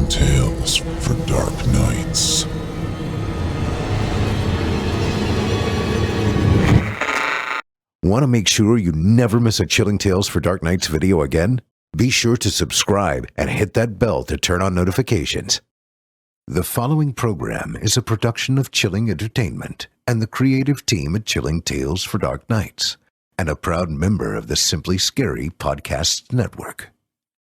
Chilling Tales for Dark Nights. Want to make sure you never miss a Chilling Tales for Dark Nights video again? Be sure to subscribe and hit that bell to turn on notifications. The following program is a production of Chilling Entertainment and the creative team at Chilling Tales for Dark Nights, and a proud member of the Simply Scary Podcasts Network.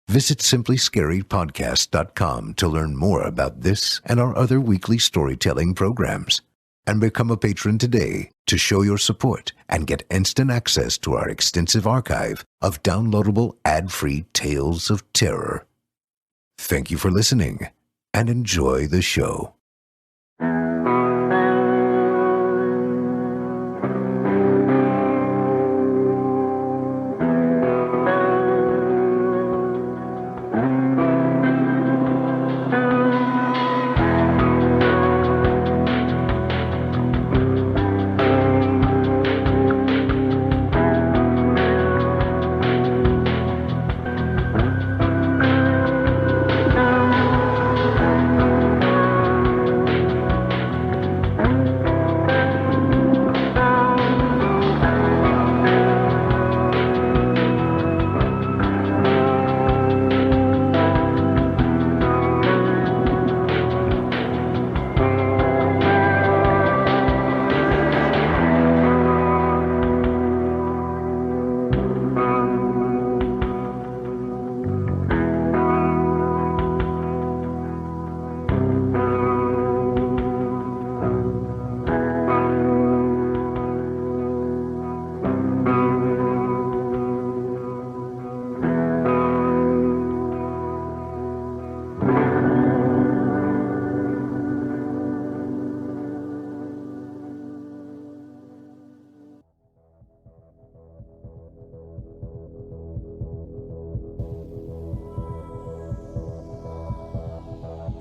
Visit simplyscarypodcast.com to learn more about this and our other weekly storytelling programs, and become a patron today to show your support and get instant access to our extensive archive of downloadable ad-free tales of terror. Thank you for listening, and enjoy the show.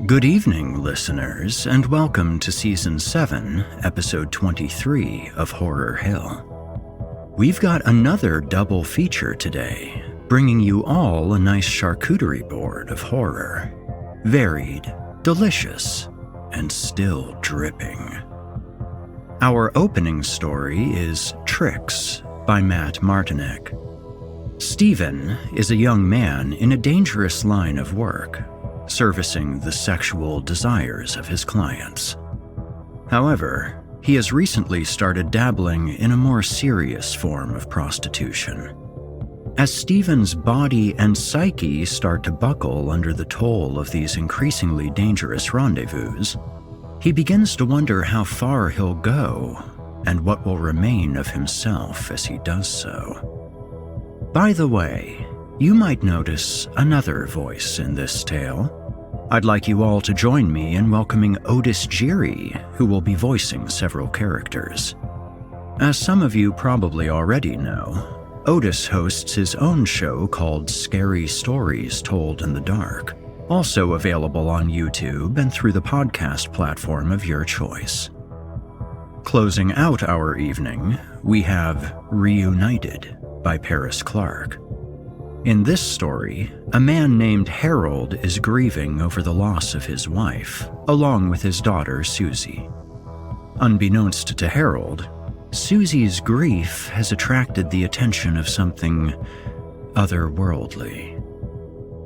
Good evening, listeners, and welcome to Season 7, Episode 23 of Horror Hill. We've got another double feature today, bringing you all a nice charcuterie board of horror. Varied, delicious, and still dripping. Our opening story is Tricks by Matt Martinek. Stephen is a young man in a dangerous line of work, servicing the sexual desires of his clients. However, he has recently started dabbling in a more serious form of prostitution. As Stephen's body and psyche start to buckle under the toll of these increasingly dangerous rendezvous, he begins to wonder how far he'll go and what will remain of himself as he does so. By the way, you might notice another voice in this tale. I'd like you all to join me in welcoming Otis Jiry, who will be voicing several characters. As some of you probably already know, Otis hosts his own show called Scary Stories Told in the Dark, also available on YouTube and through the podcast platform of your choice. Closing out our evening, we have Reunited by Paris Clark. In this story, a man named Harold is grieving over the loss of his wife, along with his daughter Susie. Unbeknownst to Harold, Susie's grief has attracted the attention of something otherworldly,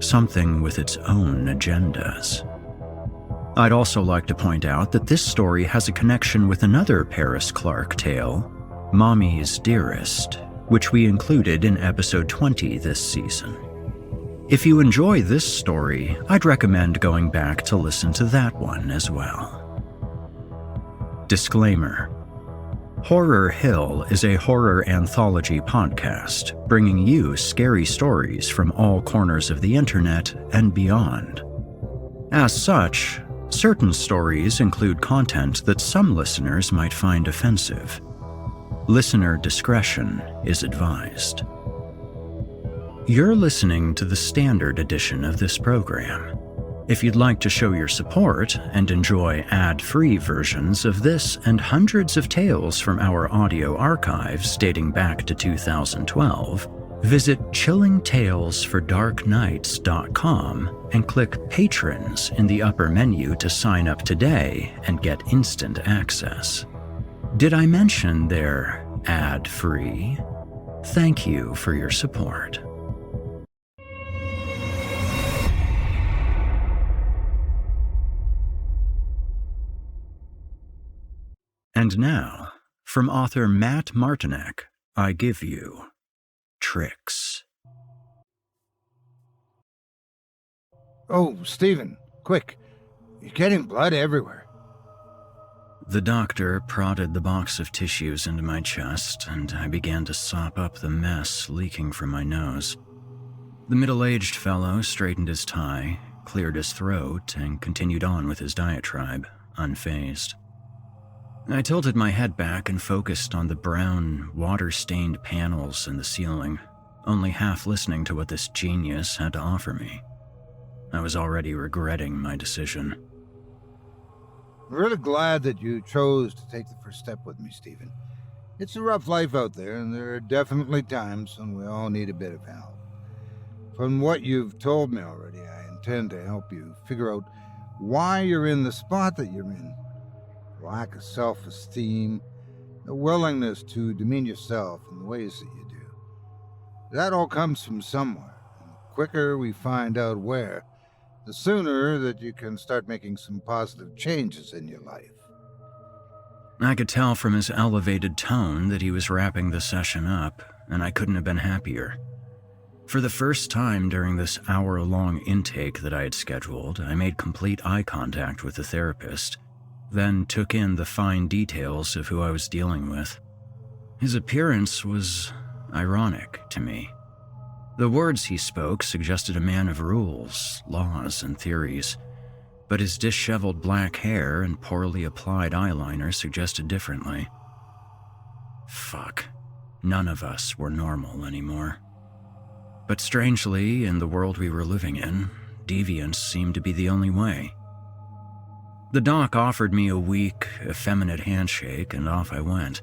something with its own agendas. I'd also like to point out that this story has a connection with another Paris Clark tale, Mommy's Dearest, which we included in episode 20 this season. If you enjoy this story, I'd recommend going back to listen to that one as well. Disclaimer: Horror Hill is a horror anthology podcast, bringing you scary stories from all corners of the internet and beyond. As such, certain stories include content that some listeners might find offensive. Listener discretion is advised. You're listening to the standard edition of this program. If you'd like to show your support and enjoy ad-free versions of this and hundreds of tales from our audio archives dating back to 2012, Visit chillingtalesfordarknights.com and click Patrons in the upper menu to sign up today and get instant access. Did I mention they're ad-free? Thank you for your support. And now, from author Matt Martinek, I give you Tricks. Oh, Stephen, quick. You're getting blood everywhere. The doctor prodded the box of tissues into my chest, and I began to sop up the mess leaking from my nose. The middle-aged fellow straightened his tie, cleared his throat, and continued on with his diatribe, unfazed. I tilted my head back and focused on the brown, water-stained panels in the ceiling, only half listening to what this genius had to offer me. I was already regretting my decision. I'm really glad that you chose to take the first step with me, Stephen. It's a rough life out there, and there are definitely times when we all need a bit of help. From what you've told me already, I intend to help you figure out why you're in the spot that you're in. Lack of self-esteem, a willingness to demean yourself in the ways that you do. That all comes from somewhere, and the quicker we find out where, the sooner that you can start making some positive changes in your life. I could tell from his elevated tone that he was wrapping the session up, and I couldn't have been happier. For the first time during this hour-long intake that I had scheduled, I made complete eye contact with the therapist, then took in the fine details of who I was dealing with. His appearance was ironic to me. The words he spoke suggested a man of rules, laws, and theories, but his disheveled black hair and poorly applied eyeliner suggested differently. Fuck. None of us were normal anymore. But strangely, in the world we were living in, deviance seemed to be the only way. The doc offered me a weak, effeminate handshake, and off I went.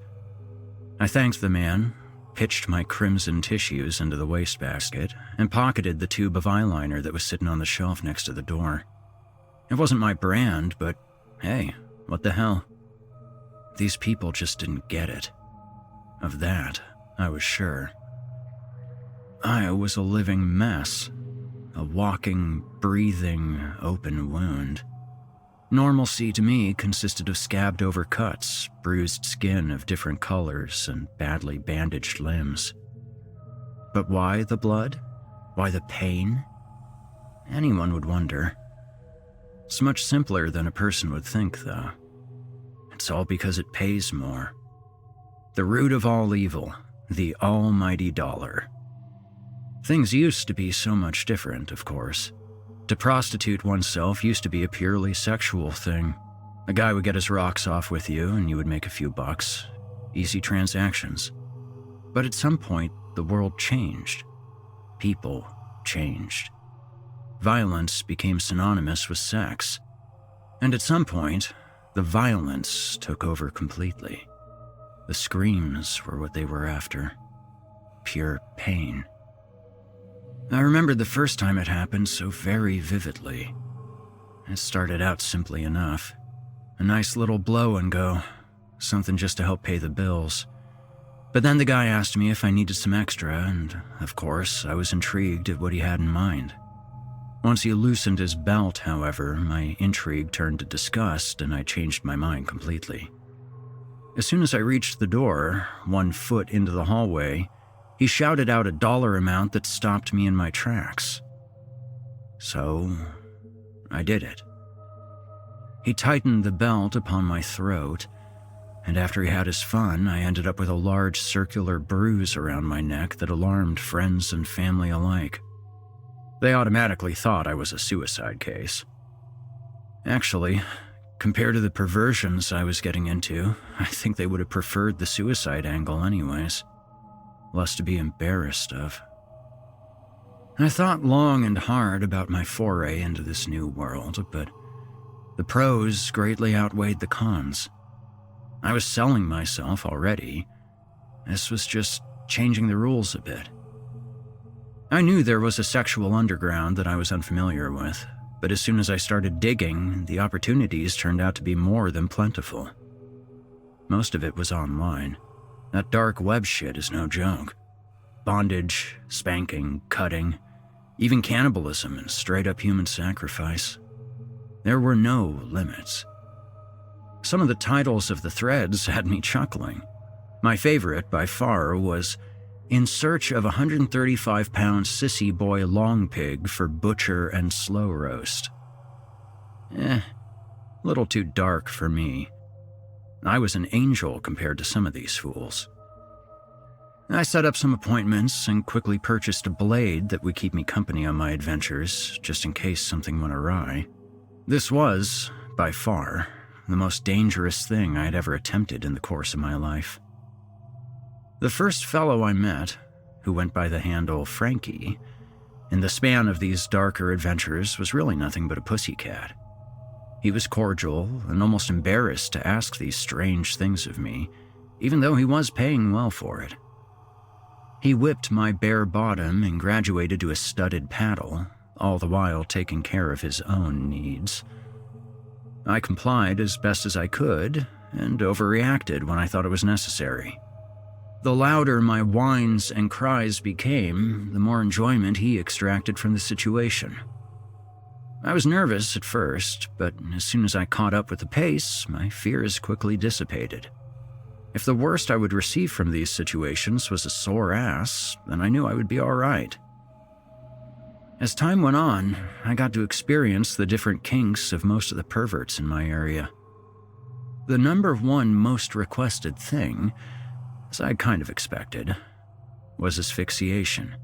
I thanked the man, pitched my crimson tissues into the wastebasket, and pocketed the tube of eyeliner that was sitting on the shelf next to the door. It wasn't my brand, but hey, what the hell? These people just didn't get it. Of that, I was sure. I was a living mess, a walking, breathing, open wound. Normalcy to me consisted of scabbed-over cuts, bruised skin of different colors, and badly bandaged limbs. But why the blood? Why the pain? Anyone would wonder. It's much simpler than a person would think, though. It's all because it pays more. The root of all evil, the almighty dollar. Things used to be so much different, of course. To prostitute oneself used to be a purely sexual thing. A guy would get his rocks off with you and you would make a few bucks. Easy transactions. But at some point, the world changed. People changed. Violence became synonymous with sex. And at some point, the violence took over completely. The screams were what they were after. Pure pain. I remember the first time it happened so very vividly. It started out simply enough. A nice little blow and go, something just to help pay the bills. But then the guy asked me if I needed some extra, and of course, I was intrigued at what he had in mind. Once he loosened his belt, however, my intrigue turned to disgust and I changed my mind completely. As soon as I reached the door, 1 foot into the hallway, he shouted out a dollar amount that stopped me in my tracks. So, I did it. He tightened the belt upon my throat, and after he had his fun, I ended up with a large circular bruise around my neck that alarmed friends and family alike. They automatically thought I was a suicide case. Actually, compared to the perversions I was getting into, I think they would have preferred the suicide angle anyways. Less to be embarrassed of. I thought long and hard about my foray into this new world, but the pros greatly outweighed the cons. I was selling myself already. This was just changing the rules a bit. I knew there was a sexual underground that I was unfamiliar with, but as soon as I started digging, the opportunities turned out to be more than plentiful. Most of it was online. That dark web shit is no joke. Bondage, spanking, cutting, even cannibalism and straight-up human sacrifice. There were no limits. Some of the titles of the threads had me chuckling. My favorite, by far, was "In Search of a 135-pound sissy boy long pig for butcher and slow roast." Little too dark for me. I was an angel compared to some of these fools. I set up some appointments and quickly purchased a blade that would keep me company on my adventures, just in case something went awry. This was, by far, the most dangerous thing I had ever attempted in the course of my life. The first fellow I met, who went by the handle Frankie, in the span of these darker adventures was really nothing but a pussycat. He was cordial and almost embarrassed to ask these strange things of me, even though he was paying well for it. He whipped my bare bottom and graduated to a studded paddle, all the while taking care of his own needs. I complied as best as I could, and overreacted when I thought it was necessary. The louder my whines and cries became, the more enjoyment he extracted from the situation. I was nervous at first, but as soon as I caught up with the pace, my fears quickly dissipated. If the worst I would receive from these situations was a sore ass, then I knew I would be all right. As time went on, I got to experience the different kinks of most of the perverts in my area. The number one most requested thing, as I kind of expected, was asphyxiation.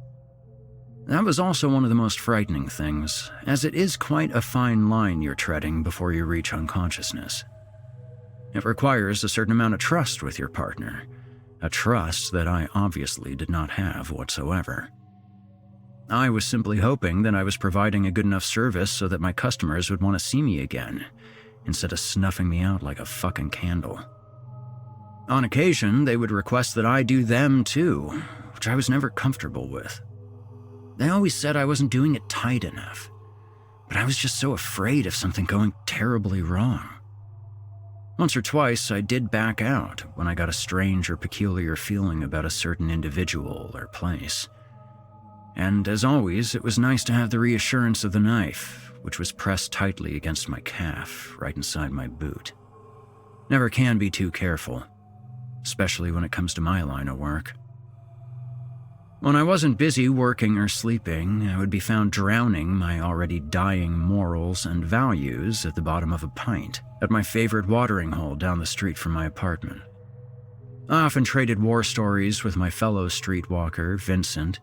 That was also one of the most frightening things, as it is quite a fine line you're treading before you reach unconsciousness. It requires a certain amount of trust with your partner, a trust that I obviously did not have whatsoever. I was simply hoping that I was providing a good enough service so that my customers would want to see me again, instead of snuffing me out like a fucking candle. On occasion, they would request that I do them too, which I was never comfortable with. They always said I wasn't doing it tight enough, but I was just so afraid of something going terribly wrong. Once or twice, I did back out when I got a strange or peculiar feeling about a certain individual or place. And as always, it was nice to have the reassurance of the knife, which was pressed tightly against my calf, right inside my boot. Never can be too careful, especially when it comes to my line of work. When I wasn't busy working or sleeping, I would be found drowning my already dying morals and values at the bottom of a pint at my favorite watering hole down the street from my apartment. I often traded war stories with my fellow streetwalker, Vincent,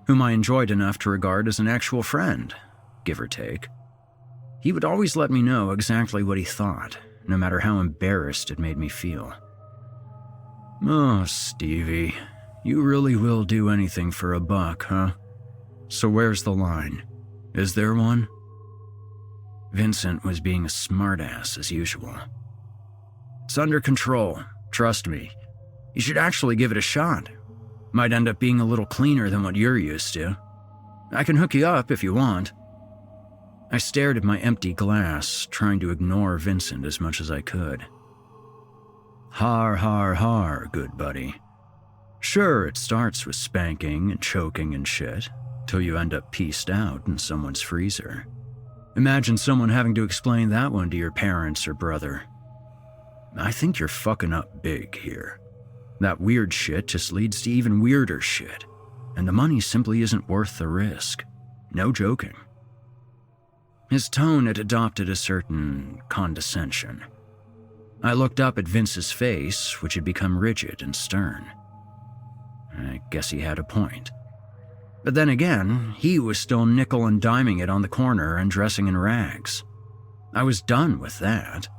whom I enjoyed enough to regard as an actual friend, give or take. He would always let me know exactly what he thought, no matter how embarrassed it made me feel. "Oh, Stevie, you really will do anything for a buck, huh? So where's the line? Is there one?" Vincent was being a smartass as usual. "It's under control, trust me. You should actually give it a shot. Might end up being a little cleaner than what you're used to. I can hook you up if you want." I stared at my empty glass, trying to ignore Vincent as much as I could. "Har, har, har, good buddy. Sure, it starts with spanking and choking and shit, till you end up pieced out in someone's freezer. Imagine someone having to explain that one to your parents or brother. I think you're fucking up big here. That weird shit just leads to even weirder shit, and the money simply isn't worth the risk. No joking." His tone had adopted a certain condescension. I looked up at Vince's face, which had become rigid and stern. I guess he had a point. But then again, he was still nickel and diming it on the corner and dressing in rags. I was done with that.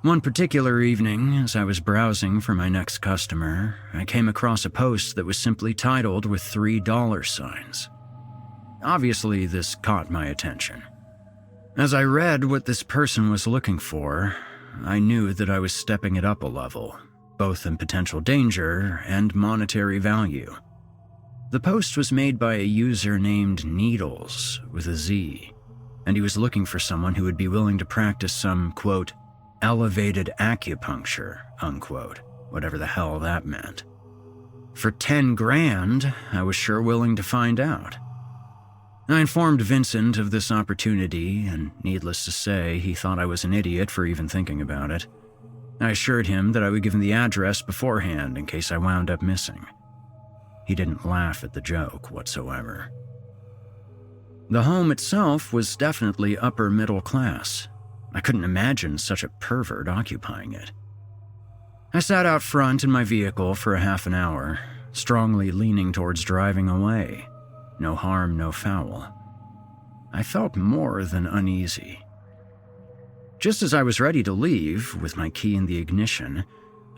One particular evening, as I was browsing for my next customer, I came across a post that was simply titled with 3 dollar signs. Obviously, this caught my attention. As I read what this person was looking for, I knew that I was stepping it up a level, both in potential danger and monetary value. The post was made by a user named Needles with a Z, and he was looking for someone who would be willing to practice some, quote, elevated acupuncture, unquote, whatever the hell that meant. For 10 grand, I was sure willing to find out. I informed Vincent of this opportunity, and needless to say, he thought I was an idiot for even thinking about it. I assured him that I would give him the address beforehand in case I wound up missing. He didn't laugh at the joke whatsoever. The home itself was definitely upper middle class. I couldn't imagine such a pervert occupying it. I sat out front in my vehicle for a half an hour, strongly leaning towards driving away. No harm, no foul. I felt more than uneasy. Just as I was ready to leave, with my key in the ignition,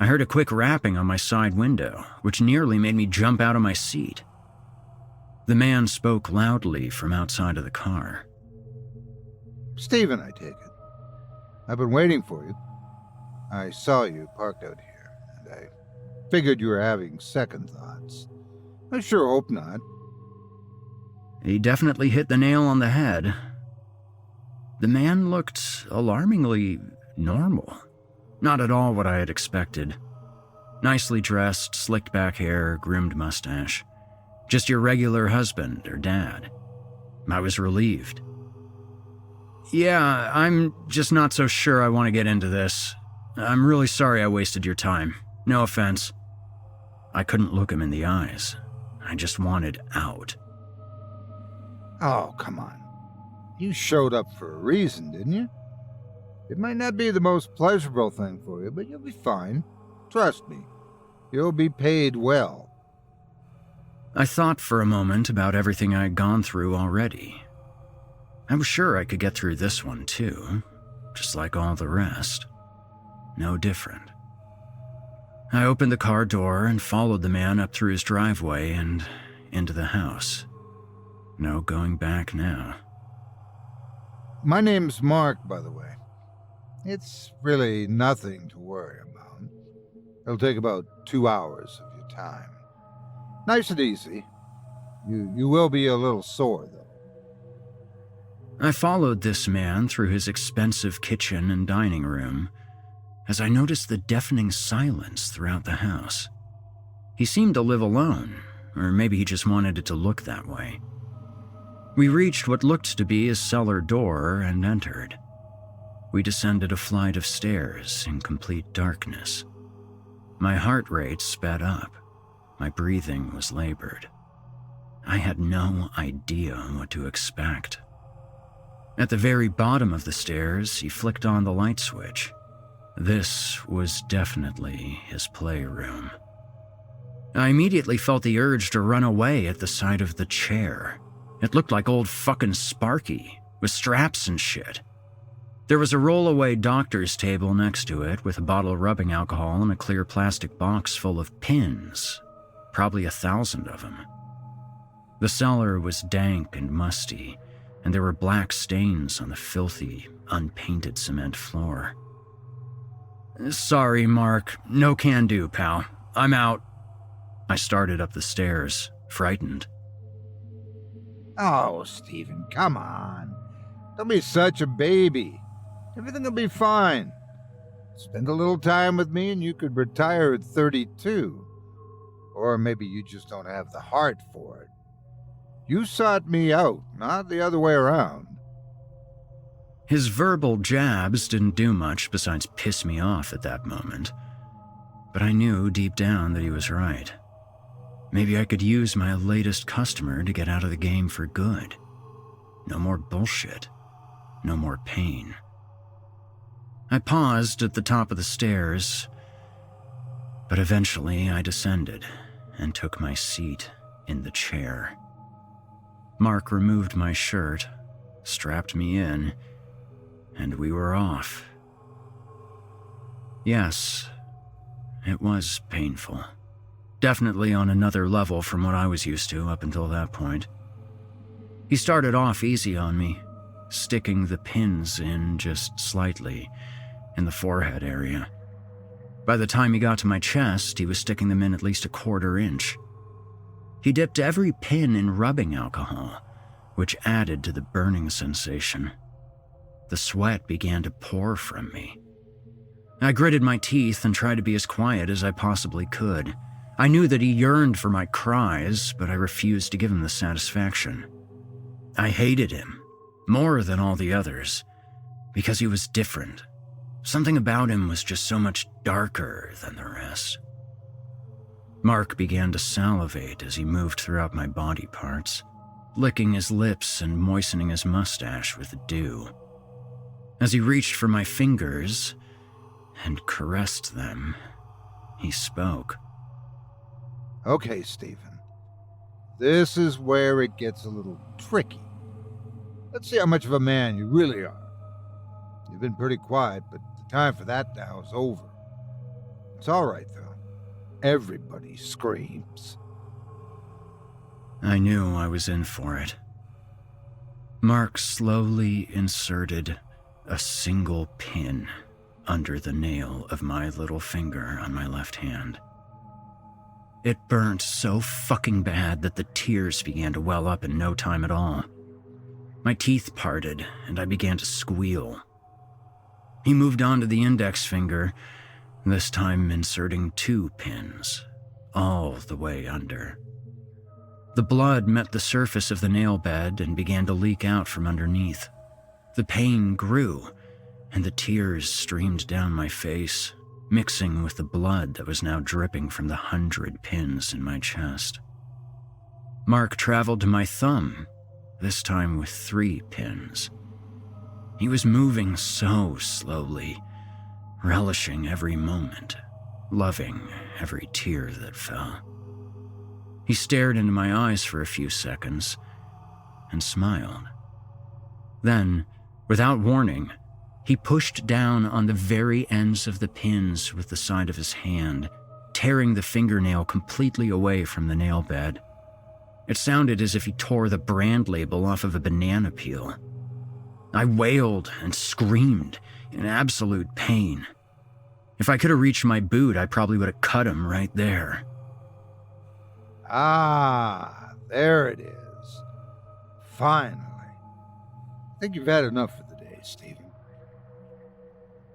I heard a quick rapping on my side window, which nearly made me jump out of my seat. The man spoke loudly from outside of the car. Stephen, I take it. I've been waiting for you. I saw you parked out here, and I figured you were having second thoughts. I sure hope not. He definitely hit the nail on the head. The man looked alarmingly normal. Not at all what I had expected. Nicely dressed, slicked back hair, groomed mustache. Just your regular husband or dad. I was relieved. Yeah, I'm just not so sure I want to get into this. I'm really sorry I wasted your time. No offense. I couldn't look him in the eyes. I just wanted out. Oh, come on. You showed up for a reason, didn't you? It might not be the most pleasurable thing for you, but you'll be fine. Trust me. You'll be paid well. I thought for a moment about everything I had gone through already. I was sure I could get through this one too, just like all the rest. No different. I opened the car door and followed the man up through his driveway and into the house. No going back now. My name's Mark, by the way. It's really nothing to worry about. It'll take about 2 hours of your time. Nice and easy. You will be a little sore, though. I followed this man through his expensive kitchen and dining room as I noticed the deafening silence throughout the house. He seemed to live alone, or maybe he just wanted it to look that way. We reached what looked to be his cellar door and entered. We descended a flight of stairs in complete darkness. My heart rate sped up. My breathing was labored. I had no idea what to expect. At the very bottom of the stairs, he flicked on the light switch. This was definitely his playroom. I immediately felt the urge to run away at the sight of the chair. It looked like old fucking Sparky, with straps and shit. There was a roll-away doctor's table next to it with a bottle of rubbing alcohol and a clear plastic box full of pins, probably 1,000 of them. The cellar was dank and musty, and there were black stains on the filthy, unpainted cement floor. Sorry, Mark. No can do, pal. I'm out. I started up the stairs, frightened. Oh, Stephen, come on. Don't be such a baby. Everything will be fine. Spend a little time with me and you could retire at 32. Or maybe you just don't have the heart for it. You sought me out, not the other way around. His verbal jabs didn't do much besides piss me off at that moment. But I knew deep down that he was right. Maybe I could use my latest customer to get out of the game for good. No more bullshit. No more pain. I paused at the top of the stairs, but eventually I descended and took my seat in the chair. Mark removed my shirt, strapped me in, and we were off. Yes, it was painful. Definitely on another level from what I was used to up until that point. He started off easy on me, sticking the pins in just slightly in the forehead area. By the time he got to my chest, he was sticking them in at least a 1/4 inch. He dipped every pin in rubbing alcohol, which added to the burning sensation. The sweat began to pour from me. I gritted my teeth and tried to be as quiet as I possibly could. I knew that he yearned for my cries, but I refused to give him the satisfaction. I hated him, more than all the others, because he was different. Something about him was just so much darker than the rest. Mark began to salivate as he moved throughout my body parts, licking his lips and moistening his mustache with dew. As he reached for my fingers and caressed them, he spoke. Okay, Stephen. This is where it gets a little tricky. Let's see how much of a man you really are. You've been pretty quiet, but the time for that now is over. It's all right, though. Everybody screams. I knew I was in for it. Mark slowly inserted a single pin under the nail of my little finger on my left hand. It burnt so fucking bad that the tears began to well up in no time at all. My teeth parted, and I began to squeal. He moved on to the index finger, this time inserting 2 pins, all the way under. The blood met the surface of the nail bed and began to leak out from underneath. The pain grew, and the tears streamed down my face, mixing with the blood that was now dripping from the 100 pins in my chest. Mark traveled to my thumb, this time with 3 pins. He was moving so slowly, relishing every moment, loving every tear that fell. He stared into my eyes for a few seconds and smiled. Then, without warning, he pushed down on the very ends of the pins with the side of his hand, tearing the fingernail completely away from the nail bed. It sounded as if he tore the brand label off of a banana peel. I wailed and screamed in absolute pain. If I could have reached my boot, I probably would have cut him right there. Ah, there it is. Finally. I think you've had enough for the day, Stephen.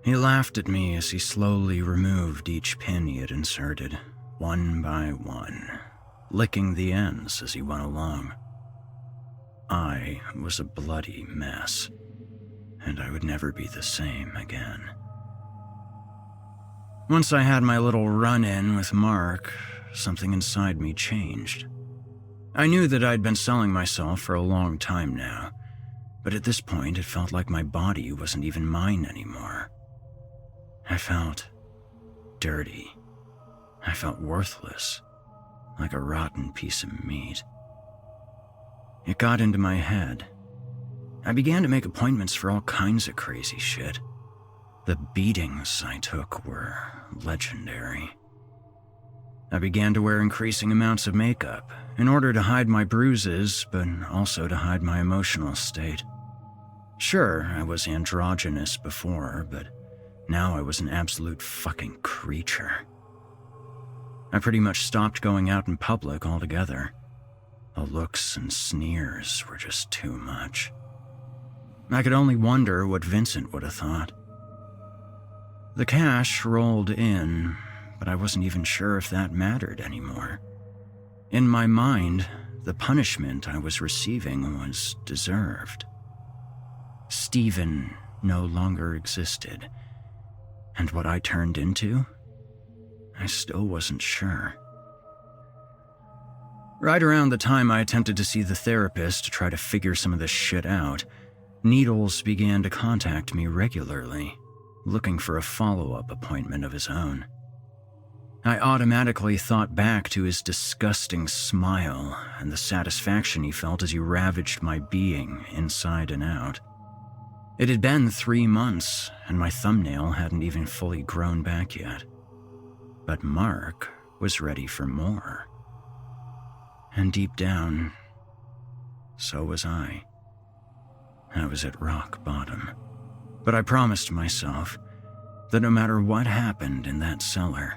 He laughed at me as he slowly removed each pin he had inserted, one by one, licking the ends as he went along. I was a bloody mess, and I would never be the same again. Once I had my little run-in with Mark, something inside me changed. I knew that I'd been selling myself for a long time now, but at this point it felt like my body wasn't even mine anymore. I felt dirty. I felt worthless, like a rotten piece of meat. It got into my head. I began to make appointments for all kinds of crazy shit. The beatings I took were legendary. I began to wear increasing amounts of makeup in order to hide my bruises, but also to hide my emotional state. Sure, I was androgynous before, but now I was an absolute fucking creature. I pretty much stopped going out in public altogether. The looks and sneers were just too much. I could only wonder what Vincent would have thought. The cash rolled in, but I wasn't even sure if that mattered anymore. In my mind, the punishment I was receiving was deserved. Stephen no longer existed, and what I turned into, I still wasn't sure. Right around the time I attempted to see the therapist to try to figure some of this shit out, Needles began to contact me regularly, looking for a follow-up appointment of his own. I automatically thought back to his disgusting smile and the satisfaction he felt as he ravaged my being inside and out. It had been 3 months, and my thumbnail hadn't even fully grown back yet. But Mark was ready for more. And deep down, so was I. I was at rock bottom. But I promised myself that no matter what happened in that cellar,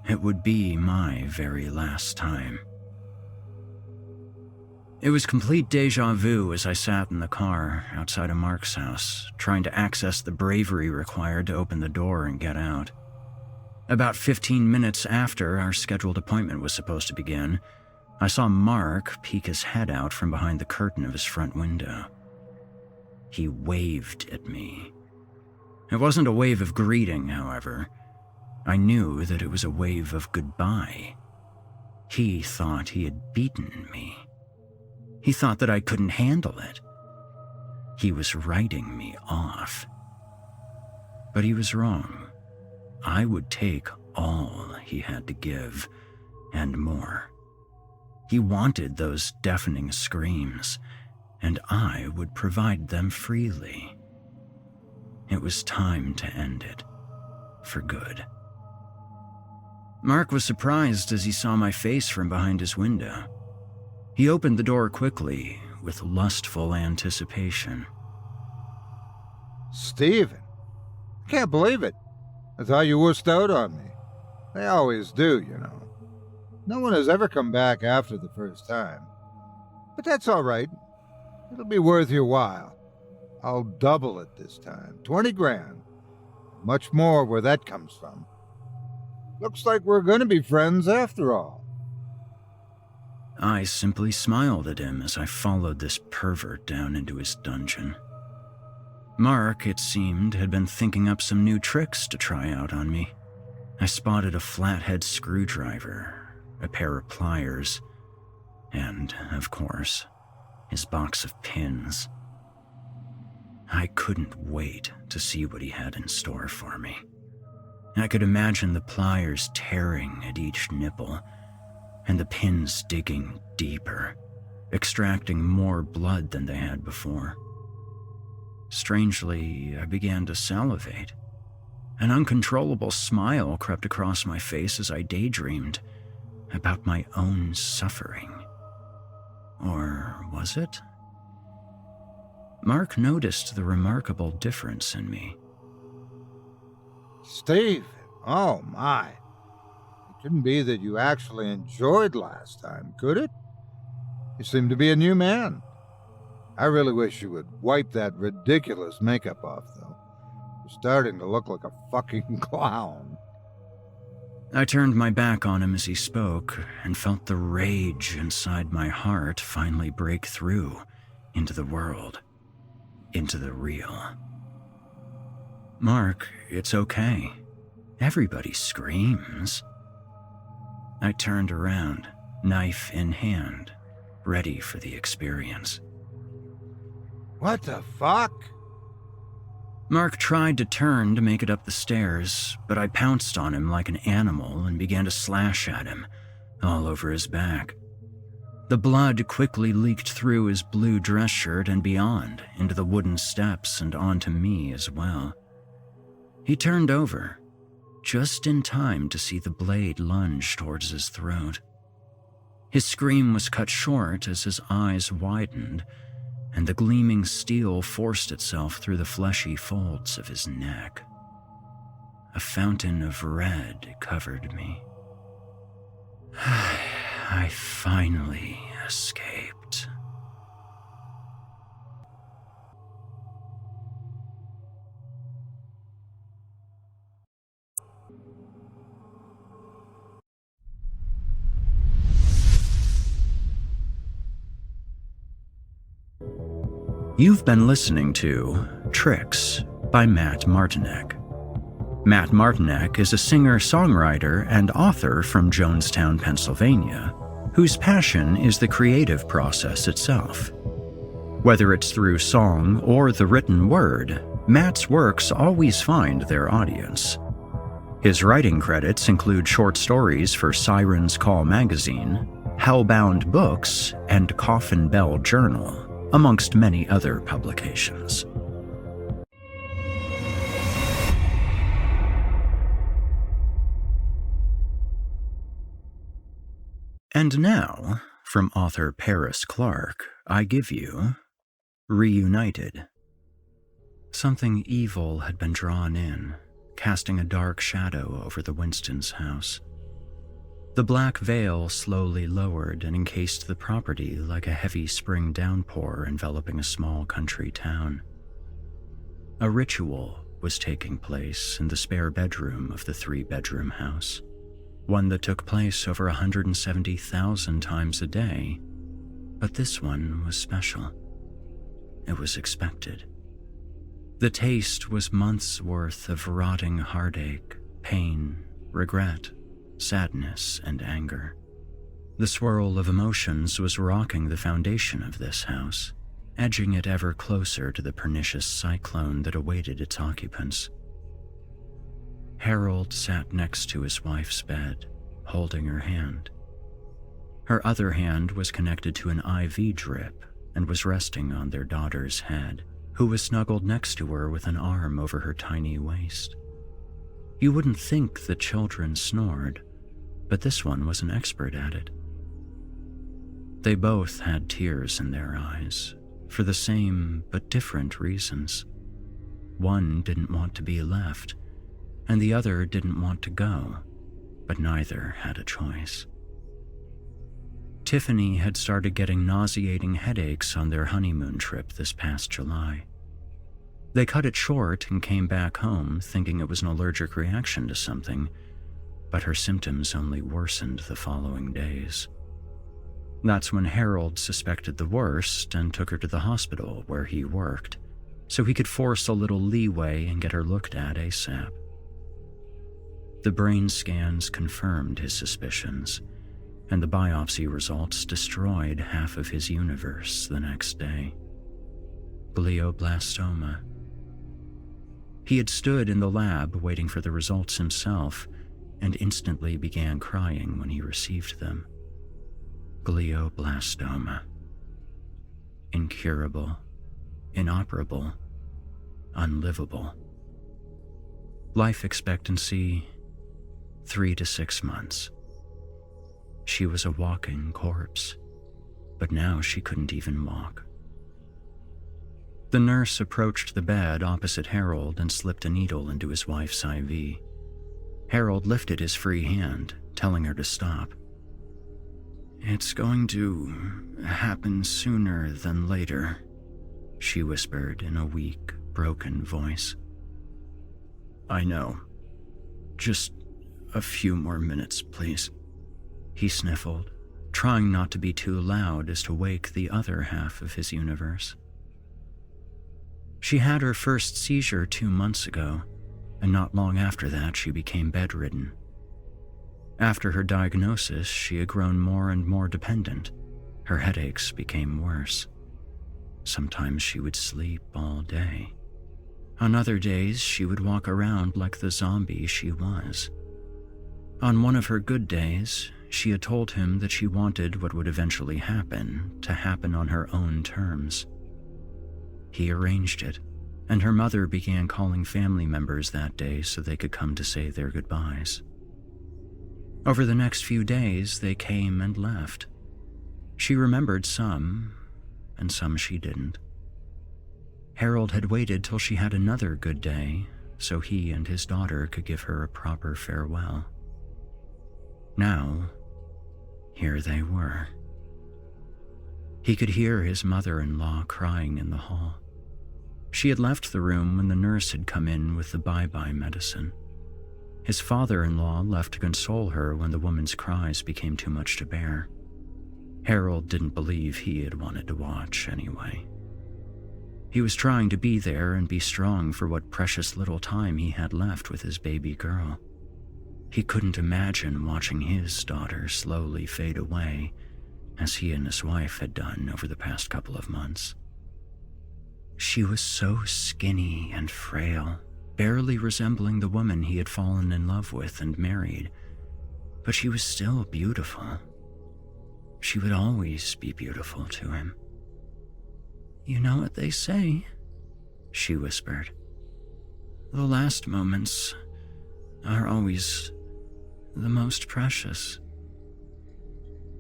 it would be my very last time. It was complete déjà vu as I sat in the car outside of Mark's house, trying to access the bravery required to open the door and get out. About 15 minutes after our scheduled appointment was supposed to begin, I saw Mark peek his head out from behind the curtain of his front window. He waved at me. It wasn't a wave of greeting, however. I knew that it was a wave of goodbye. He thought he had beaten me. He thought that I couldn't handle it. He was writing me off. But he was wrong. I would take all he had to give, and more. He wanted those deafening screams, and I would provide them freely. It was time to end it, for good. Mark was surprised as he saw my face from behind his window. He opened the door quickly, with lustful anticipation. Steven, I can't believe it. I thought you wussed out on me. They always do, you know. No one has ever come back after the first time. But that's all right. It'll be worth your while. I'll double it this time. 20 grand. Much more where that comes from. Looks like we're going to be friends after all. I simply smiled at him as I followed this pervert down into his dungeon. Mark, it seemed, had been thinking up some new tricks to try out on me. I spotted a flathead screwdriver, a pair of pliers, and, of course, his box of pins. I couldn't wait to see what he had in store for me. I could imagine the pliers tearing at each nipple, and the pins digging deeper, extracting more blood than they had before. Strangely, I began to salivate. An uncontrollable smile crept across my face as I daydreamed about my own suffering. Or was it? Mark noticed the remarkable difference in me. Steve, oh my. It couldn't be that you actually enjoyed last time, could it? You seem to be a new man. I really wish you would wipe that ridiculous makeup off, though. You're starting to look like a fucking clown. I turned my back on him as he spoke and felt the rage inside my heart finally break through into the world, into the real. Mark, it's okay. Everybody screams. I turned around, knife in hand, ready for the experience. What the fuck? Mark tried to turn to make it up the stairs, but I pounced on him like an animal and began to slash at him, all over his back. The blood quickly leaked through his blue dress shirt and beyond, into the wooden steps and onto me as well. He turned over, just in time to see the blade lunge towards his throat. His scream was cut short as his eyes widened, and the gleaming steel forced itself through the fleshy folds of his neck. A fountain of red covered me. I finally escaped. You've been listening to Tricks by Matt Martinek. Matt Martinek is a singer-songwriter and author from Jonestown, Pennsylvania, whose passion is the creative process itself. Whether it's through song or the written word, Matt's works always find their audience. His writing credits include short stories for Siren's Call magazine, Hellbound Books, and Coffin Bell Journal, amongst many other publications. And now, from author Paris Clark, I give you Reunited. Something evil had been drawn in, casting a dark shadow over the Winstons' house. The black veil slowly lowered and encased the property like a heavy spring downpour enveloping a small country town. A ritual was taking place in the spare bedroom of the 3-bedroom house, one that took place over 170,000 times a day, but this one was special. It was expected. The taste was months' worth of rotting heartache, pain, regret, sadness, and anger. The swirl of emotions was rocking the foundation of this house, edging it ever closer to the pernicious cyclone that awaited its occupants. Harold sat next to his wife's bed, holding her hand. Her other hand was connected to an IV drip and was resting on their daughter's head, who was snuggled next to her with an arm over her tiny waist. You wouldn't think that children snored, but this one was an expert at it. They both had tears in their eyes, for the same but different reasons. One didn't want to be left, and the other didn't want to go, but neither had a choice. Tiffany had started getting nauseating headaches on their honeymoon trip this past July. They cut it short and came back home thinking it was an allergic reaction to something, but her symptoms only worsened the following days. That's when Harold suspected the worst and took her to the hospital where he worked, so he could force a little leeway and get her looked at ASAP. The brain scans confirmed his suspicions, and the biopsy results destroyed half of his universe the next day. Glioblastoma. He had stood in the lab waiting for the results himself, and instantly began crying when he received them. Glioblastoma. Incurable, inoperable, unlivable. Life expectancy, 3 to 6 months. She was a walking corpse, but now she couldn't even walk. The nurse approached the bed opposite Harold and slipped a needle into his wife's IV. Harold lifted his free hand, telling her to stop. "It's going to happen sooner than later," she whispered in a weak, broken voice. "I know. Just a few more minutes, please," he sniffled, trying not to be too loud as to wake the other half of his universe. She had her first seizure 2 months ago, and not long after that she became bedridden. After her diagnosis, she had grown more and more dependent. Her headaches became worse. Sometimes she would sleep all day. On other days, she would walk around like the zombie she was. On one of her good days, she had told him that she wanted what would eventually happen to happen on her own terms. He arranged it, and her mother began calling family members that day so they could come to say their goodbyes. Over the next few days, they came and left. She remembered some, and some she didn't. Harold had waited till she had another good day so he and his daughter could give her a proper farewell. Now, here they were. He could hear his mother-in-law crying in the hall. She had left the room when the nurse had come in with the bye-bye medicine. His father-in-law left to console her when the woman's cries became too much to bear. Harold didn't believe he had wanted to watch anyway. He was trying to be there and be strong for what precious little time he had left with his baby girl. He couldn't imagine watching his daughter slowly fade away, as he and his wife had done over the past couple of months. She was so skinny and frail, barely resembling the woman he had fallen in love with and married, but she was still beautiful. She would always be beautiful to him. "You know what they say," she whispered. "The last moments are always the most precious."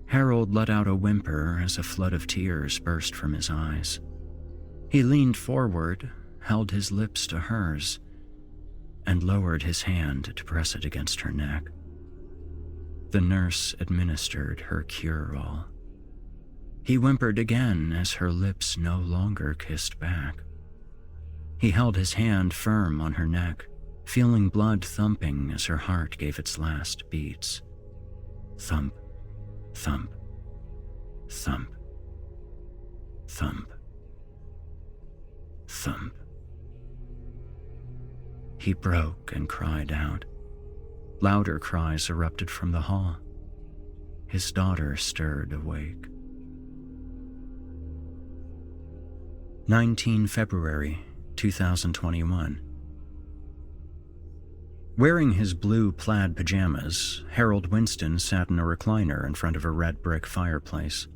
Harold let out a whimper as a flood of tears burst from his eyes. He leaned forward, held his lips to hers, and lowered his hand to press it against her neck. The nurse administered her cure-all. He whimpered again as her lips no longer kissed back. He held his hand firm on her neck, feeling blood thumping as her heart gave its last beats. Thump, thump, thump, thump, thump. He broke and cried out. Louder cries erupted from the hall. His daughter stirred awake. 19 February 2021. Wearing his blue plaid pajamas, Harold Winston sat in a recliner in front of a red brick fireplace.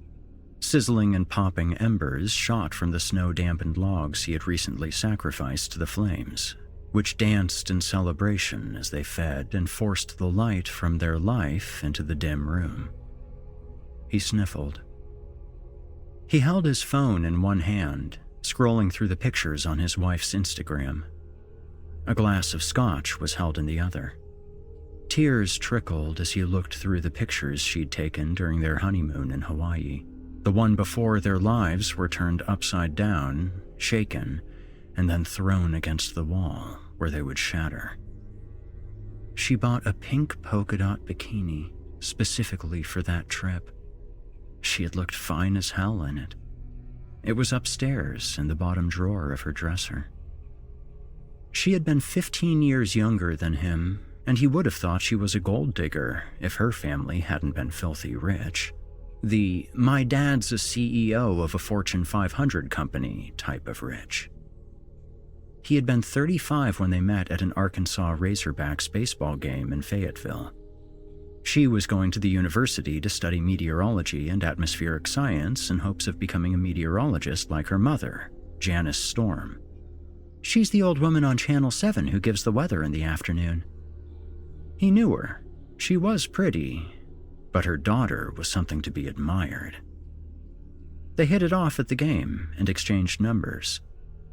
Sizzling and popping embers shot from the snow-dampened logs he had recently sacrificed to the flames, which danced in celebration as they fed and forced the light from their life into the dim room. He sniffled. He held his phone in one hand, scrolling through the pictures on his wife's Instagram. A glass of scotch was held in the other. Tears trickled as he looked through the pictures she'd taken during their honeymoon in Hawaii, the one before their lives were turned upside down, shaken, and then thrown against the wall where they would shatter. She bought a pink polka dot bikini specifically for that trip. She had looked fine as hell in it. It was upstairs in the bottom drawer of her dresser. She had been 15 years younger than him, and he would have thought she was a gold digger if her family hadn't been filthy rich. The "my dad's a CEO of a Fortune 500 company" type of rich. He had been 35 when they met at an Arkansas Razorbacks baseball game in Fayetteville. She was going to the university to study meteorology and atmospheric science in hopes of becoming a meteorologist like her mother, Janice Storm. She's the old woman on Channel 7 who gives the weather in the afternoon. He knew her. She was pretty, but her daughter was something to be admired. They hit it off at the game and exchanged numbers.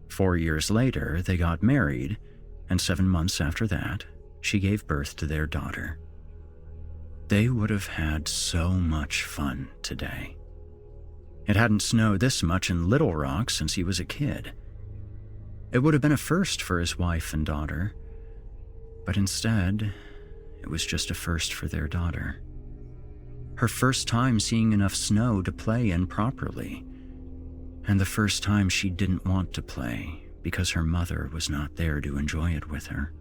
4 years later, they got married, and 7 months after that, she gave birth to their daughter. They would have had so much fun today. It hadn't snowed this much in Little Rock since he was a kid. It would have been a first for his wife and daughter, but instead, it was just a first for their daughter. Her first time seeing enough snow to play in properly, and the first time she didn't want to play because her mother was not there to enjoy it with her.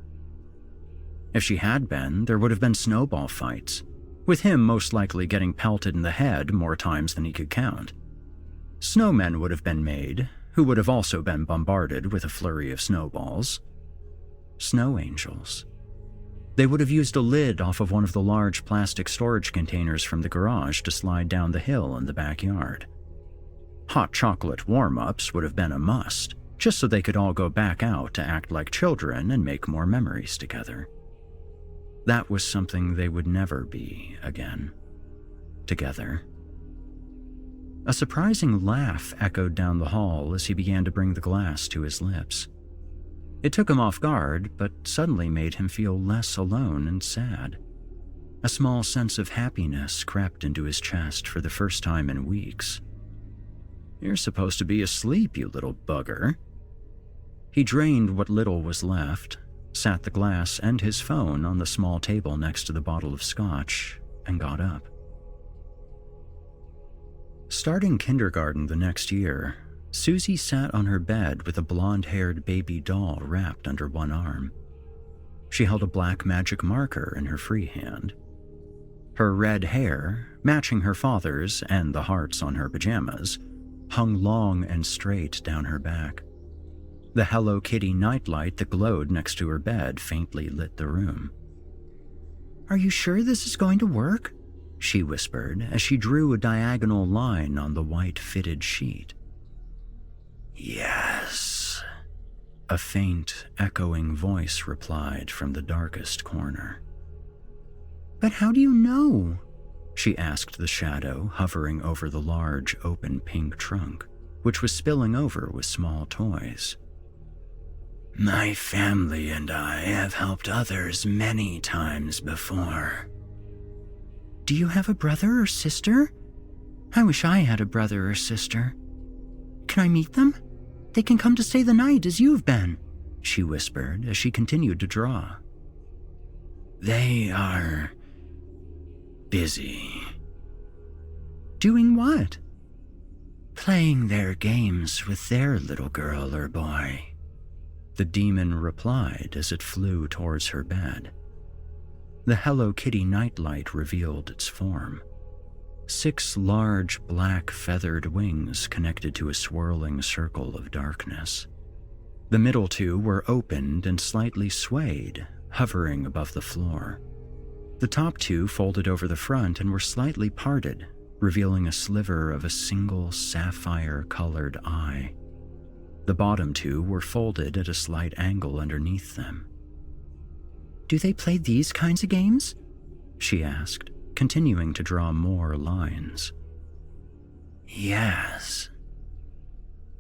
If she had been, there would have been snowball fights, with him most likely getting pelted in the head more times than he could count. Snowmen would have been made, who would have also been bombarded with a flurry of snowballs. Snow angels. They would have used a lid off of one of the large plastic storage containers from the garage to slide down the hill in the backyard. Hot chocolate warm-ups would have been a must, just so they could all go back out to act like children and make more memories together. That was something they would never be again. Together. A surprising laugh echoed down the hall as he began to bring the glass to his lips. It took him off guard, but suddenly made him feel less alone and sad. A small sense of happiness crept into his chest for the first time in weeks. "You're supposed to be asleep, you little bugger." He drained what little was left, sat the glass and his phone on the small table next to the bottle of scotch, and got up. Starting kindergarten the next year, Susie sat on her bed with a blonde-haired baby doll wrapped under one arm. She held a black magic marker in her free hand. Her red hair, matching her father's and the hearts on her pajamas, hung long and straight down her back. The Hello Kitty nightlight that glowed next to her bed faintly lit the room. "Are you sure this is going to work?" she whispered as she drew a diagonal line on the white fitted sheet. "Yes," a faint, echoing voice replied from the darkest corner. "But how do you know?" she asked the shadow hovering over the large, open pink trunk, which was spilling over with small toys. "My family and I have helped others many times before." Do you have a brother or sister? I wish I had a brother or sister. Can I meet them? They can come to stay the night as you've been, she whispered as she continued to draw. They are busy. Doing what? Playing their games with their little girl or boy, the demon replied as it flew towards her bed. The Hello Kitty nightlight revealed its form. 6 large black feathered wings connected to a swirling circle of darkness. The middle 2 were opened and slightly swayed, hovering above the floor. The top 2 folded over the front and were slightly parted, revealing a sliver of a single sapphire-colored eye. The bottom 2 were folded at a slight angle underneath them. Do they play these kinds of games? She asked, continuing to draw more lines. Yes.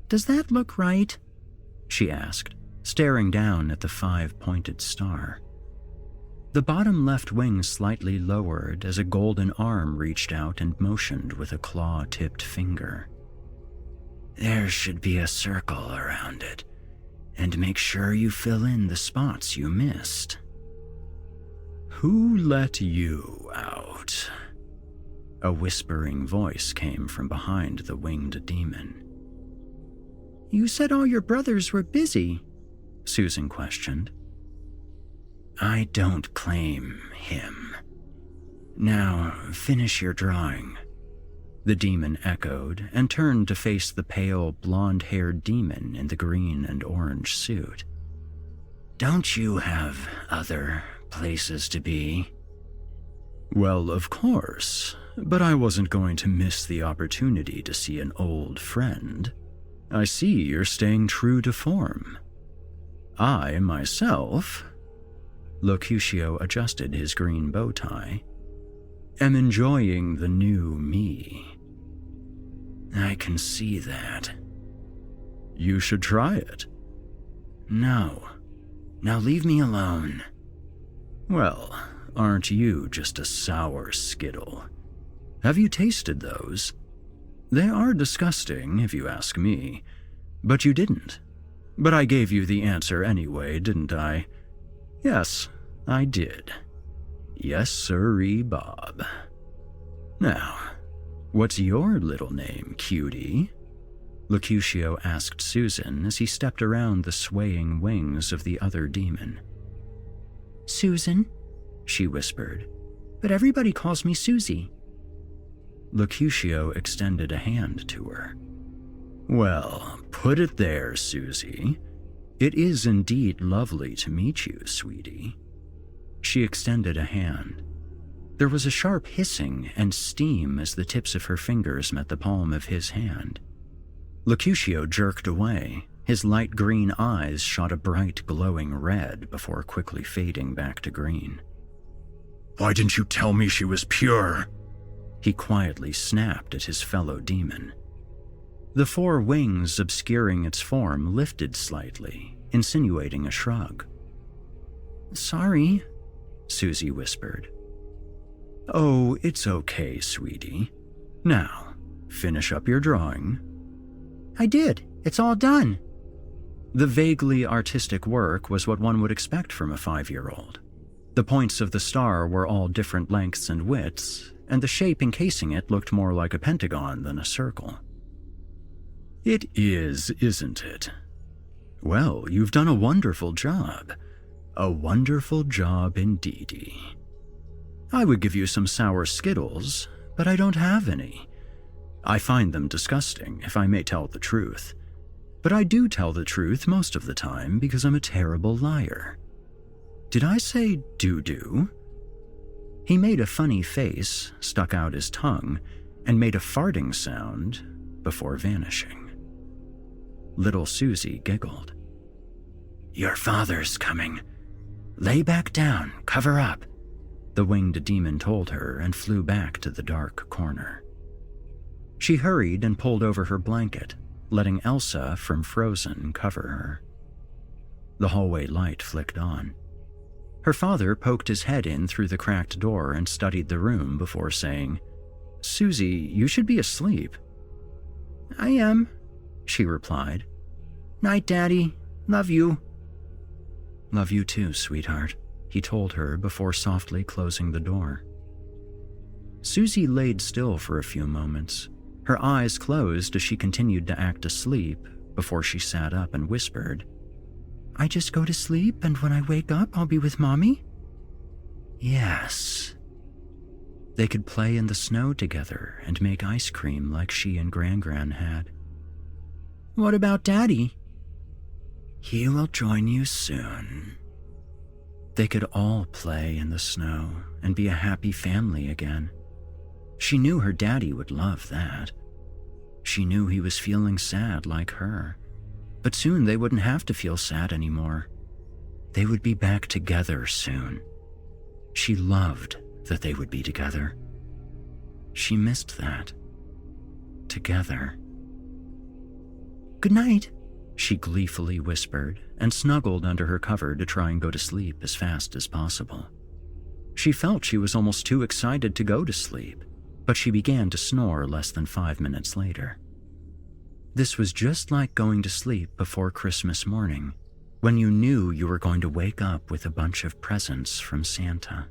Does that look right? She asked, staring down at the 5-pointed star. The bottom left wing slightly lowered as a golden arm reached out and motioned with a claw-tipped finger. There should be a circle around it, and make sure you fill in the spots you missed. Who let you out? A whispering voice came from behind the winged demon. You said all your brothers were busy, Susan questioned. I don't claim him. Now, finish your drawing, the demon echoed and turned to face the pale, blonde-haired demon in the green and orange suit. Don't you have other places to be? Well, of course, but I wasn't going to miss the opportunity to see an old friend. I see you're staying true to form. I, myself, Locutio adjusted his green bow tie, am enjoying the new me. I can see that. You should try it. No. Now leave me alone. Well, aren't you just a sour skittle? Have you tasted those? They are disgusting, if you ask me, but you didn't. But I gave you the answer anyway, didn't I? Yes, I did. Yes, sirree, Bob. Now, what's your little name, cutie? Locutio asked Susan as he stepped around the swaying wings of the other demon. Susan, she whispered, but everybody calls me Susie. Locutio extended a hand to her. Well, put it there, Susie. It is indeed lovely to meet you, sweetie. She extended a hand. There was a sharp hissing and steam as the tips of her fingers met the palm of his hand. Locutio jerked away. His light green eyes shot a bright, glowing red before quickly fading back to green. Why didn't you tell me she was pure? He quietly snapped at his fellow demon. The 4 wings obscuring its form lifted slightly, insinuating a shrug. Sorry, Susie whispered. Oh, it's okay, sweetie. Now, finish up your drawing. I did. It's all done. The vaguely artistic work was what one would expect from a 5-year-old. The points of the star were all different lengths and widths, and the shape encasing it looked more like a pentagon than a circle. It is, isn't it? Well, you've done a wonderful job. A wonderful job indeedy. I would give you some sour Skittles, but I don't have any. I find them disgusting, if I may tell the truth. But I do tell the truth most of the time because I'm a terrible liar. Did I say doo-doo? He made a funny face, stuck out his tongue, and made a farting sound before vanishing. Little Susie giggled. Your father's coming. Lay back down, cover up, the winged demon told her and flew back to the dark corner. She hurried and pulled over her blanket, letting Elsa from Frozen cover her. The hallway light flicked on. Her father poked his head in through the cracked door and studied the room before saying, "Susie, you should be asleep." "I am," she replied. "Night, Daddy. Love you." "Love you too, sweetheart," he told her before softly closing the door. Susie laid still for a few moments, her eyes closed as she continued to act asleep before she sat up and whispered, "I just go to sleep, and when I wake up, I'll be with Mommy?" Yes. They could play in the snow together and make ice cream like she and Gran had. "What about Daddy?" "He will join you soon." They could all play in the snow and be a happy family again. She knew her daddy would love that. She knew he was feeling sad like her, but soon they wouldn't have to feel sad anymore. They would be back together soon. She loved that they would be together. She missed that. Together. "Good night," she gleefully whispered and snuggled under her cover to try and go to sleep as fast as possible. She felt she was almost too excited to go to sleep, but she began to snore less than 5 minutes later. This was just like going to sleep before Christmas morning, when you knew you were going to wake up with a bunch of presents from Santa.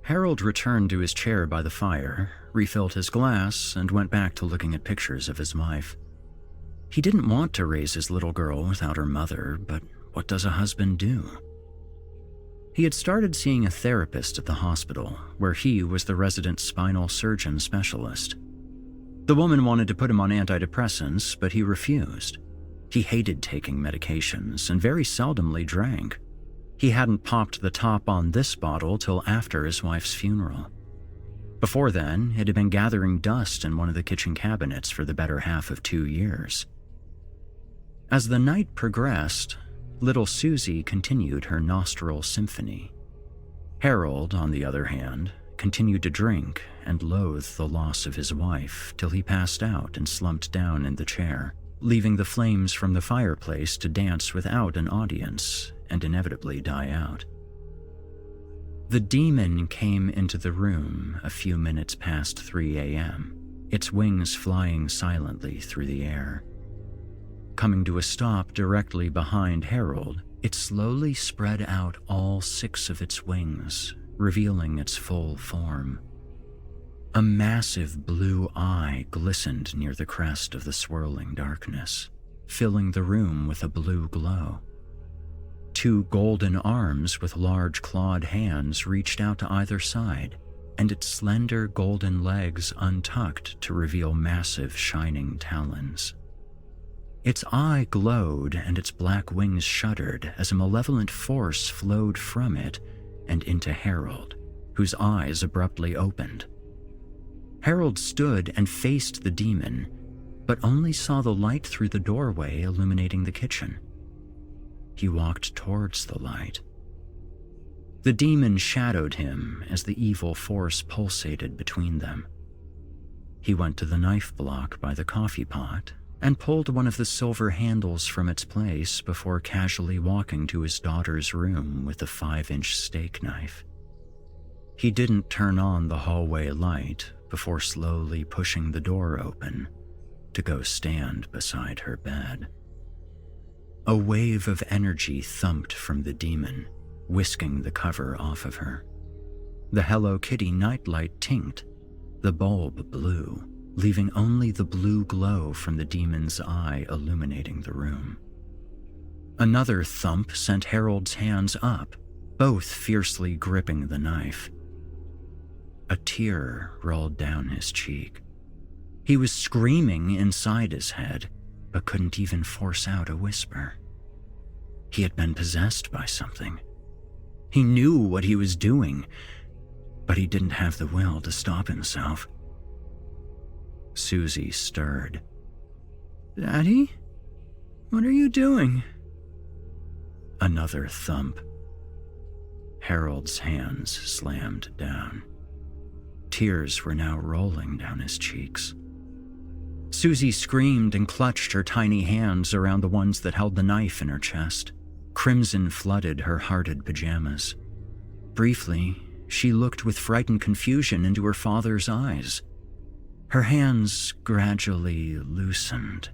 Harold returned to his chair by the fire, refilled his glass, and went back to looking at pictures of his wife. He didn't want to raise his little girl without her mother, but what does a husband do? He had started seeing a therapist at the hospital, where he was the resident spinal surgeon specialist. The woman wanted to put him on antidepressants, but he refused. He hated taking medications and very seldomly drank. He hadn't popped the top on this bottle till after his wife's funeral. Before then, it had been gathering dust in one of the kitchen cabinets for the better half of 2 years. As the night progressed, little Susie continued her nostril symphony. Harold, on the other hand, continued to drink and loathe the loss of his wife till he passed out and slumped down in the chair, leaving the flames from the fireplace to dance without an audience and inevitably die out. The demon came into the room a few minutes past 3 a.m., its wings flying silently through the air. Coming to a stop directly behind Harold, it slowly spread out all 6 of its wings, revealing its full form. A massive blue eye glistened near the crest of the swirling darkness, filling the room with a blue glow. 2 golden arms with large clawed hands reached out to either side, and its slender golden legs untucked to reveal massive shining talons. Its eye glowed and its black wings shuddered as a malevolent force flowed from it and into Harold, whose eyes abruptly opened. Harold stood and faced the demon, but only saw the light through the doorway illuminating the kitchen. He walked towards the light. The demon shadowed him as the evil force pulsated between them. He went to the knife block by the coffee pot and pulled one of the silver handles from its place before casually walking to his daughter's room with the 5-inch steak knife. He didn't turn on the hallway light before slowly pushing the door open to go stand beside her bed. A wave of energy thumped from the demon, whisking the cover off of her. The Hello Kitty nightlight tinked, the bulb blew, leaving only the blue glow from the demon's eye illuminating the room. Another thump sent Harold's hands up, both fiercely gripping the knife. A tear rolled down his cheek. He was screaming inside his head, but couldn't even force out a whisper. He had been possessed by something. He knew what he was doing, but he didn't have the will to stop himself. Susie stirred. "Daddy? What are you doing?" Another thump. Harold's hands slammed down. Tears were now rolling down his cheeks. Susie screamed and clutched her tiny hands around the ones that held the knife in her chest. Crimson flooded her hearted pajamas. Briefly, she looked with frightened confusion into her father's eyes. Her hands gradually loosened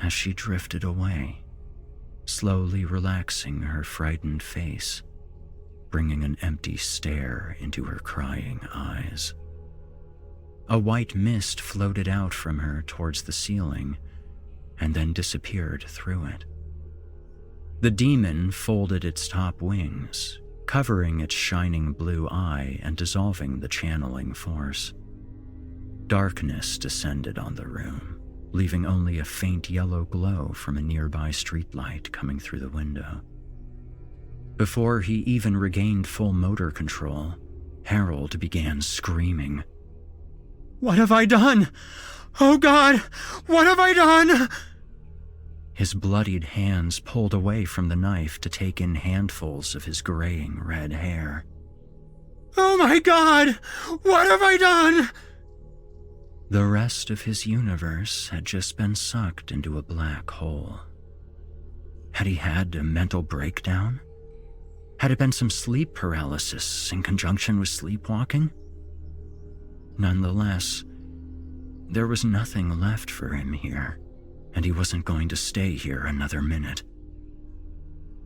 as she drifted away, slowly relaxing her frightened face, bringing an empty stare into her crying eyes. A white mist floated out from her towards the ceiling and then disappeared through it. The demon folded its top wings, covering its shining blue eye and dissolving the channeling force. Darkness descended on the room, leaving only a faint yellow glow from a nearby streetlight coming through the window. Before he even regained full motor control, Harold began screaming. "What have I done? Oh God, what have I done?" His bloodied hands pulled away from the knife to take in handfuls of his graying red hair. "Oh my God, what have I done?" The rest of his universe had just been sucked into a black hole. Had he had a mental breakdown? Had it been some sleep paralysis in conjunction with sleepwalking? Nonetheless, there was nothing left for him here, and he wasn't going to stay here another minute.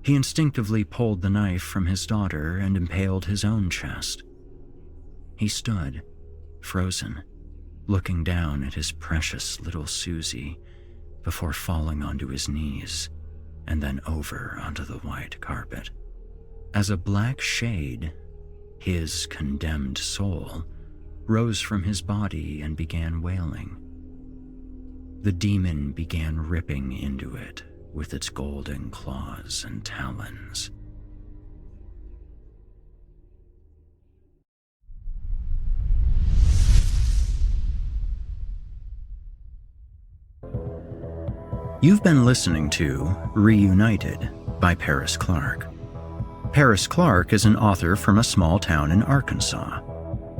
He instinctively pulled the knife from his daughter and impaled his own chest. He stood, frozen, looking down at his precious little Susie before falling onto his knees and then over onto the white carpet. As a black shade, his condemned soul, rose from his body and began wailing. The demon began ripping into it with its golden claws and talons. You've been listening to Reunited by Paris Clark. Paris Clark is an author from a small town in Arkansas.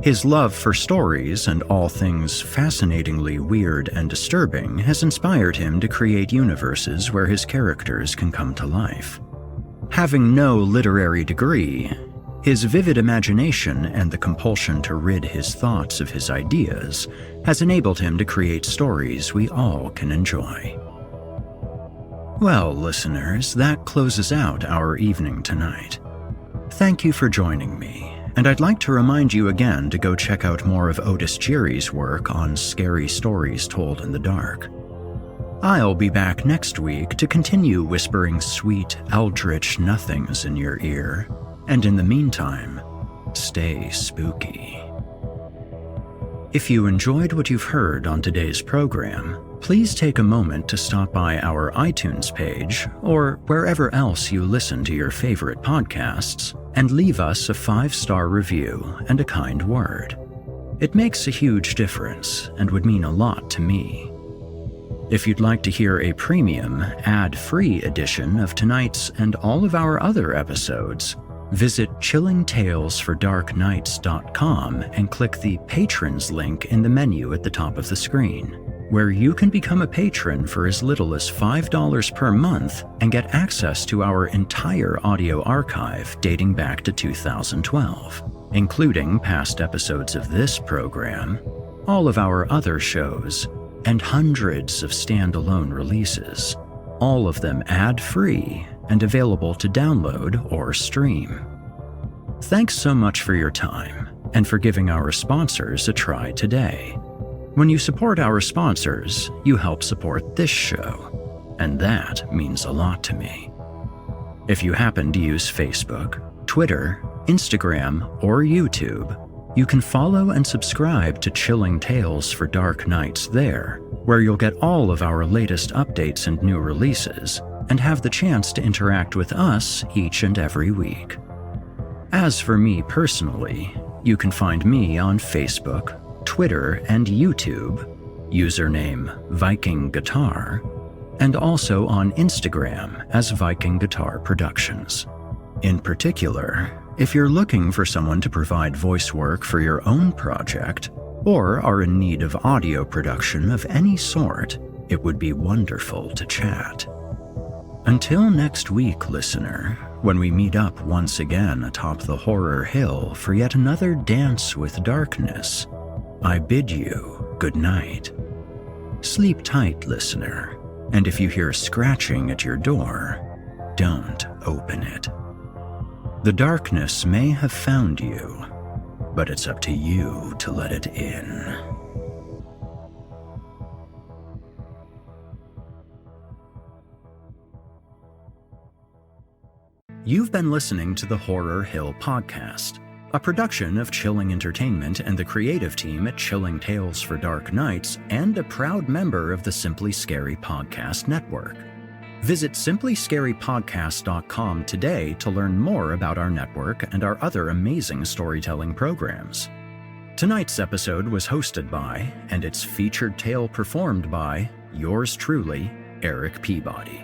His love for stories and all things fascinatingly weird and disturbing has inspired him to create universes where his characters can come to life. Having no literary degree, his vivid imagination and the compulsion to rid his thoughts of his ideas has enabled him to create stories we all can enjoy. Well, listeners, that closes out our evening tonight. Thank you for joining me. And I'd like to remind you again to go check out more of Otis Jiry's work on scary stories told in the dark. I'll be back next week to continue whispering sweet, eldritch nothings in your ear. And in the meantime, stay spooky. If you enjoyed what you've heard on today's program, please take a moment to stop by our iTunes page or wherever else you listen to your favorite podcasts and leave us a 5-star review and a kind word. It makes a huge difference and would mean a lot to me. If you'd like to hear a premium, ad-free edition of tonight's and all of our other episodes, visit chillingtalesfordarknights.com and click the Patrons link in the menu at the top of the screen, where you can become a patron for as little as $5 per month and get access to our entire audio archive dating back to 2012, including past episodes of this program, all of our other shows, and hundreds of standalone releases, all of them ad-free and available to download or stream. Thanks so much for your time and for giving our sponsors a try today. When you support our sponsors, you help support this show, and that means a lot to me. If you happen to use Facebook, Twitter, Instagram, or YouTube, you can follow and subscribe to Chilling Tales for Dark Nights there, where you'll get all of our latest updates and new releases, and have the chance to interact with us each and every week. As for me personally, you can find me on Facebook, Twitter, and YouTube, username Viking Guitar, and also on Instagram as Viking Guitar Productions. In particular, if you're looking for someone to provide voice work for your own project, or are in need of audio production of any sort, it would be wonderful to chat. Until next week, listener, when we meet up once again atop the horror hill for yet another dance with darkness, I bid you good night. Sleep tight, listener, and if you hear scratching at your door, don't open it. The darkness may have found you, but it's up to you to let it in. You've been listening to the Horror Hill Podcast, a production of Chilling Entertainment and the creative team at Chilling Tales for Dark Nights, and a proud member of the Simply Scary Podcast Network. Visit simplyscarypodcast.com today to learn more about our network and our other amazing storytelling programs. Tonight's episode was hosted by, and its featured tale performed by, yours truly, Erik Peabody.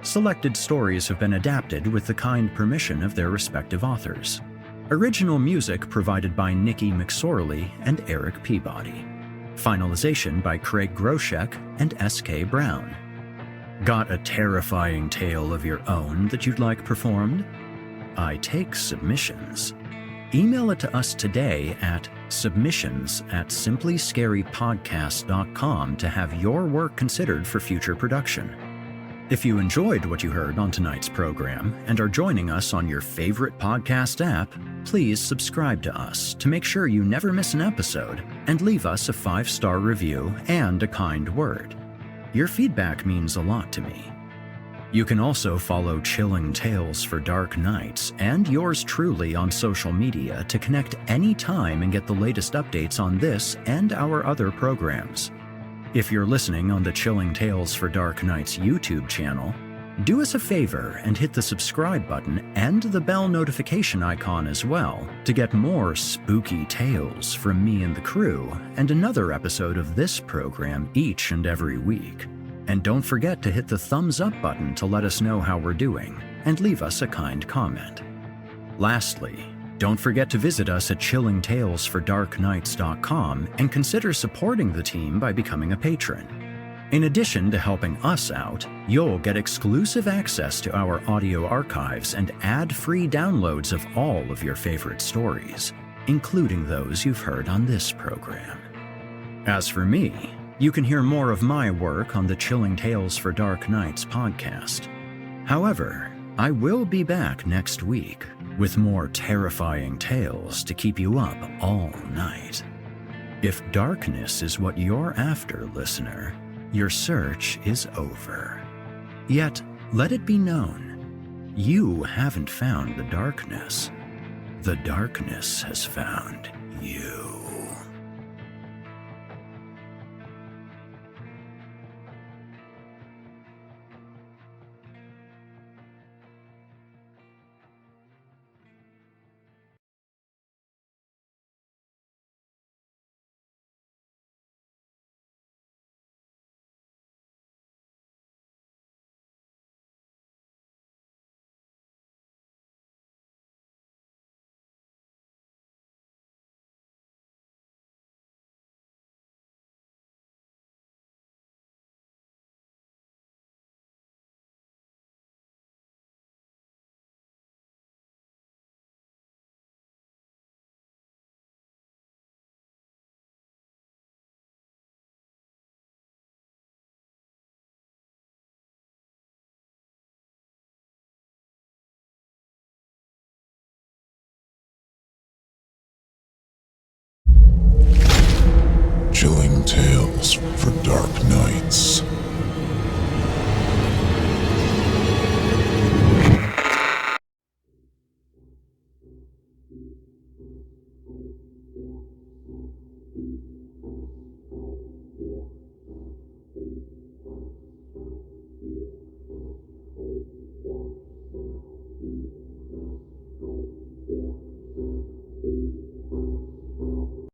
Selected stories have been adapted with the kind permission of their respective authors. Original music provided by Nikki McSorley and Erik Peabody. Finalization by Craig Groshek and S.K. Brown. Got a terrifying tale of your own that you'd like performed? I take submissions. Email it to us today at submissions@simplyscarypodcast.com to have your work considered for future production. If you enjoyed what you heard on tonight's program and are joining us on your favorite podcast app, please subscribe to us to make sure you never miss an episode, and leave us a 5-star review and a kind word. Your feedback means a lot to me. You can also follow Chilling Tales for Dark Nights and yours truly on social media to connect anytime and get the latest updates on this and our other programs. If you're listening on the Chilling Tales for Dark Nights YouTube channel, do us a favor and hit the subscribe button and the bell notification icon as well to get more spooky tales from me and the crew and another episode of this program each and every week. And don't forget to hit the thumbs up button to let us know how we're doing and leave us a kind comment. Lastly, don't forget to visit us at chillingtalesfordarknights.com and consider supporting the team by becoming a patron. In addition to helping us out, you'll get exclusive access to our audio archives and ad-free downloads of all of your favorite stories, including those you've heard on this program. As for me, you can hear more of my work on the Chilling Tales for Dark Nights podcast. However, I will be back next week with more terrifying tales to keep you up all night. If darkness is what you're after, listener, your search is over. Yet, let it be known, you haven't found the darkness. The darkness has found you. Chilling Tales for Dark Nights.